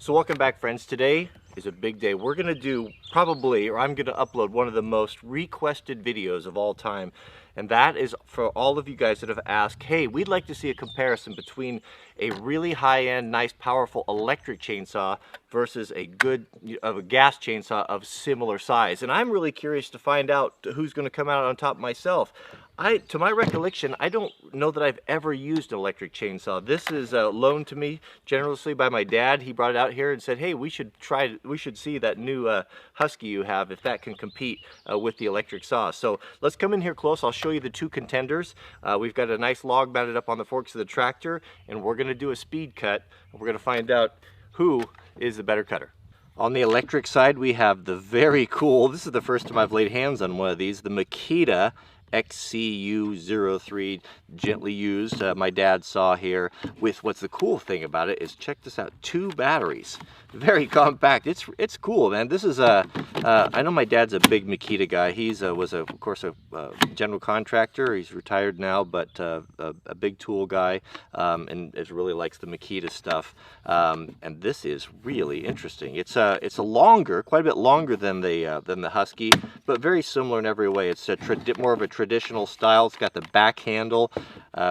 So welcome back, friends. Today is a big day. We're going to do probably, or I'm going to upload one of the most requested videos of all time. And that is for all of you guys that have asked, hey, we'd like to see a comparison between a really high-end, nice, powerful electric chainsaw versus a gas chainsaw of similar size. And I'm really curious to find out who's going to come out on top myself. To my recollection, I don't know that I've ever used an electric chainsaw. This is loaned to me generously by my dad. He brought it out here and said, hey, we should see that new Husky you have, if that can compete with the electric saw. So let's come in here close. I'll show you the two contenders. We've got a nice log mounted up on the forks of the tractor, and we're going to do a speed cut. We're going to find out who is the better cutter. On the electric side, we have the very cool, this is the first time I've laid hands on one of these, the Makita XCU03, gently used, my dad saw here. With what's the cool thing about it is, check this out, 2 batteries, very compact. It's cool, man. This is I know my dad's a big Makita guy. He's of course a general contractor. He's retired now, but a big tool guy, and really likes the Makita stuff. And this is really interesting. It's longer, quite a bit longer than the Husky, but very similar in every way. It's more of a traditional style. It's got the back handle.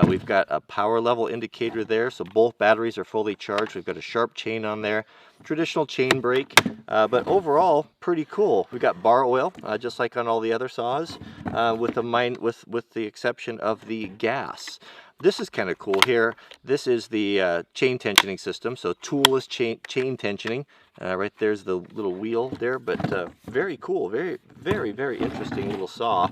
We've got a power level indicator there, so both batteries are fully charged. We've got a sharp chain on there, traditional chain brake, but overall pretty cool. We've got bar oil, just like on all the other saws, with the exception of the gas. This is kind of cool here. This is the chain tensioning system, so toolless chain tensioning. Right there's the little wheel there, but very cool, very interesting little saw.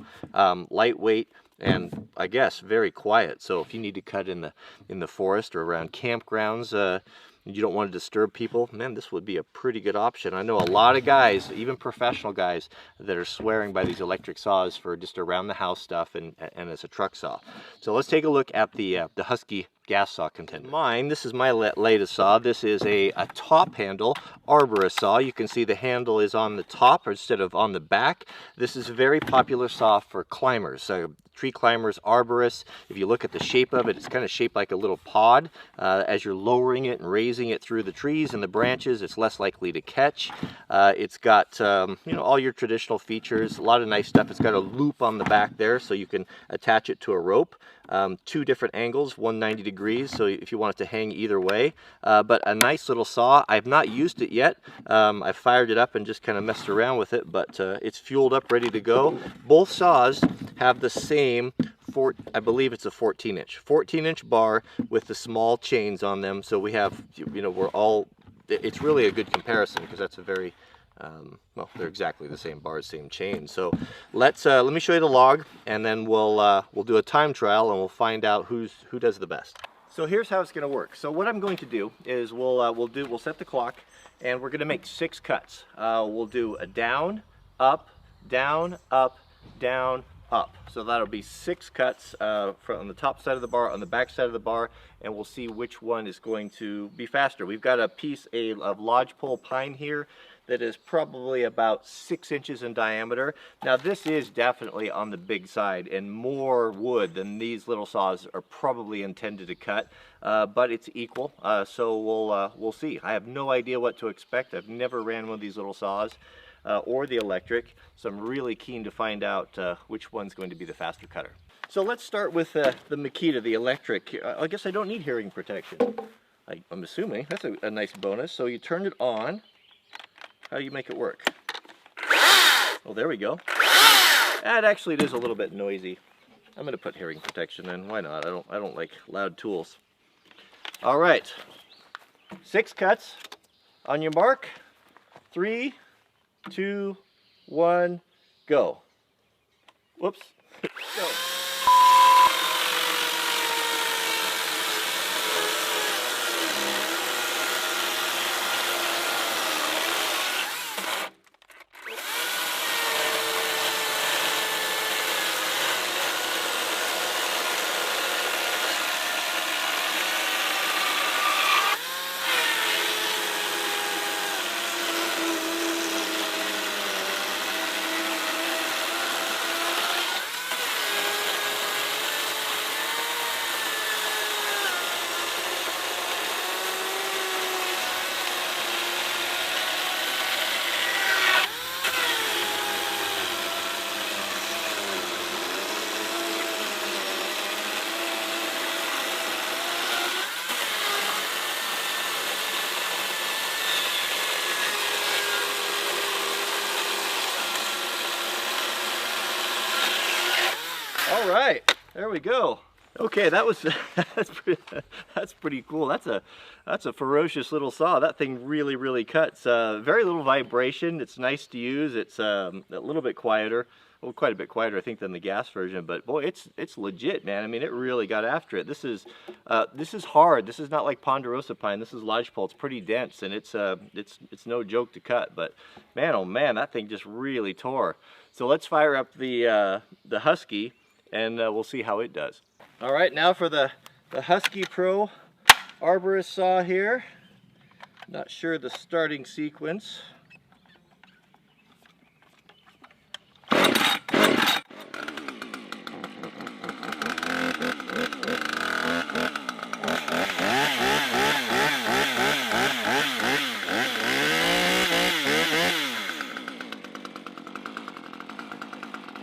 Lightweight and I guess very quiet. So if you need to cut in the forest or around campgrounds, you don't want to disturb people, man, this would be a pretty good option. I know a lot of guys, even professional guys, that are swearing by these electric saws for just around the house stuff and as a truck saw. So let's take a look at the Husky gas saw contender. This is my latest saw. This is a top handle arborist saw. You can see the handle is on the top instead of on the back. This is a very popular saw for climbers, tree climbers, arborists. If you look at the shape of it, it's kind of shaped like a little pod. As you're lowering it and raising it through the trees and the branches, it's less likely to catch. It's got all your traditional features, a lot of nice stuff. It's got a loop on the back there, so you can attach it to a rope. 2 different angles, 190 degrees, so if you want it to hang either way. But a nice little saw. I've not used it yet. I've fired it up and just kind of messed around with it, but it's fueled up, ready to go. Both saws have the same, I believe it's a 14-inch bar with the small chains on them. So we have, it's really a good comparison, because that's a very, well, they're exactly the same bars, same chain. So let me show you the log, and then we'll do a time trial, and we'll find out who does the best. So here's how it's going to work. So what I'm going to do is we'll set the clock, and we're going to make 6 cuts. We'll do a down, up, down, up, down, up. So that'll be 6 cuts from the top side of the bar, on the back side of the bar, and we'll see which one is going to be faster. We've got a piece of lodgepole pine here that is probably about 6 inches in diameter. Now this is definitely on the big side and more wood than these little saws are probably intended to cut, but it's equal, so we'll see. I have no idea what to expect. I've never ran one of these little saws or the electric, so I'm really keen to find out which one's going to be the faster cutter. So let's start with the Makita, the electric. I guess I don't need hearing protection. I'm assuming that's a nice bonus. So you turn it on. How do you make it work? Oh, there we go. And actually it is a little bit noisy. I'm going to put hearing protection in. Why not? I don't like loud tools. All right. 6 cuts. On your mark. 3, 2, 1, go. Whoops. Go. right, there we go. Okay, that was that's pretty cool. That's a ferocious little saw. That thing really cuts. Very little vibration. It's nice to use. It's a little bit quieter. Well, quite a bit quieter, I think, than the gas version. But boy, it's legit, man. I mean, it really got after it. This is hard. This is not like ponderosa pine. This is lodgepole. It's pretty dense, and it's no joke to cut. But man, oh man, that thing just really tore. So let's fire up the Husky, and we'll see how it does. All right, now for the Husky Pro arborist saw here. Not sure the starting sequence.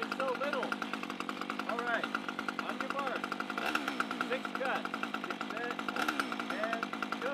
It's so little. All right, on your mark. 6 cut. Get set and go.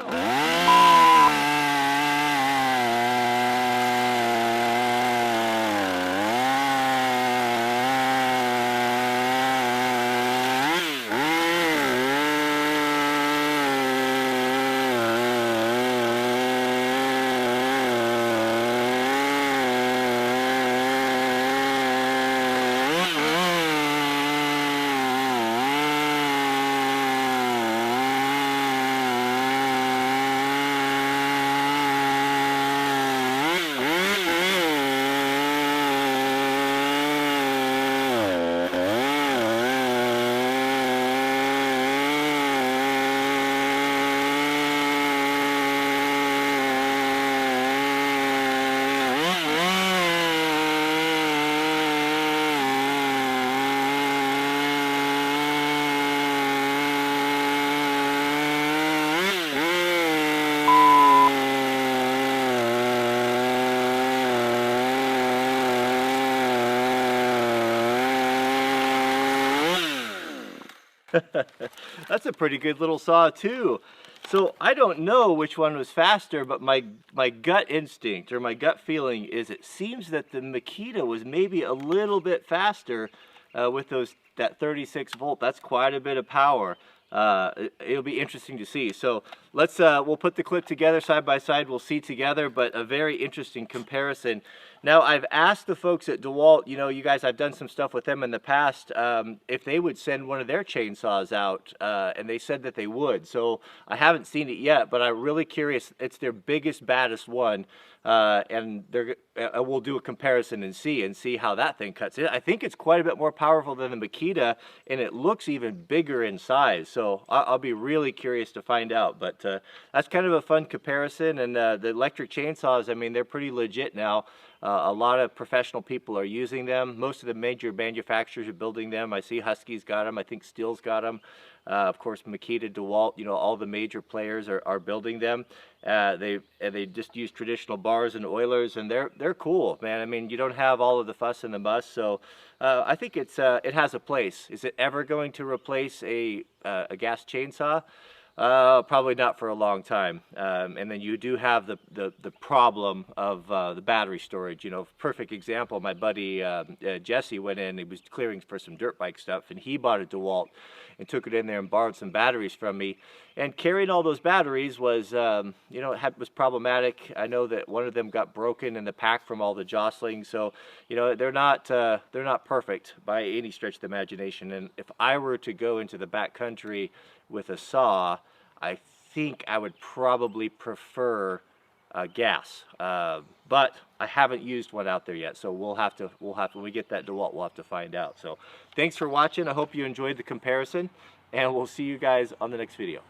That's a pretty good little saw too. So I don't know which one was faster, but my gut instinct or my gut feeling is it seems that the Makita was maybe a little bit faster with that 36 volt. That's quite a bit of power. It'll be interesting to see. So let's we'll put the clip together side by side. We'll see together, but a very interesting comparison. Now, I've asked the folks at DeWalt, you know, you guys, I've done some stuff with them in the past, if they would send one of their chainsaws out, and they said that they would. So I haven't seen it yet, but I'm really curious. It's their biggest, baddest one, and we'll do a comparison and see how that thing cuts. I think it's quite a bit more powerful than the Makita, and it looks even bigger in size. So I'll be really curious to find out. But that's kind of a fun comparison, and the electric chainsaws, I mean, they're pretty legit now. A lot of professional people are using them. Most of the major manufacturers are building them. I see Husky's got them. I think Stihl's got them. Of course, Makita, DeWalt, you know, all the major players are building them. They just use traditional bars and oilers, and they're cool, man. I mean, you don't have all of the fuss and the muss, so I think it has a place. Is it ever going to replace a gas chainsaw? Probably not for a long time. And then you do have the problem of the battery storage. You know, perfect example, my buddy Jesse went in, he was clearing for some dirt bike stuff, and he bought a DeWalt and took it in there and borrowed some batteries from me. And carrying all those batteries was, you know, was problematic. I know that one of them got broken in the pack from all the jostling. So, you know, they're not perfect by any stretch of the imagination. And if I were to go into the back country with a saw, I think I would probably prefer gas. But I haven't used one out there yet, so we'll have to when we get that DeWalt, we'll have to find out. So thanks for watching. I hope you enjoyed the comparison, and we'll see you guys on the next video.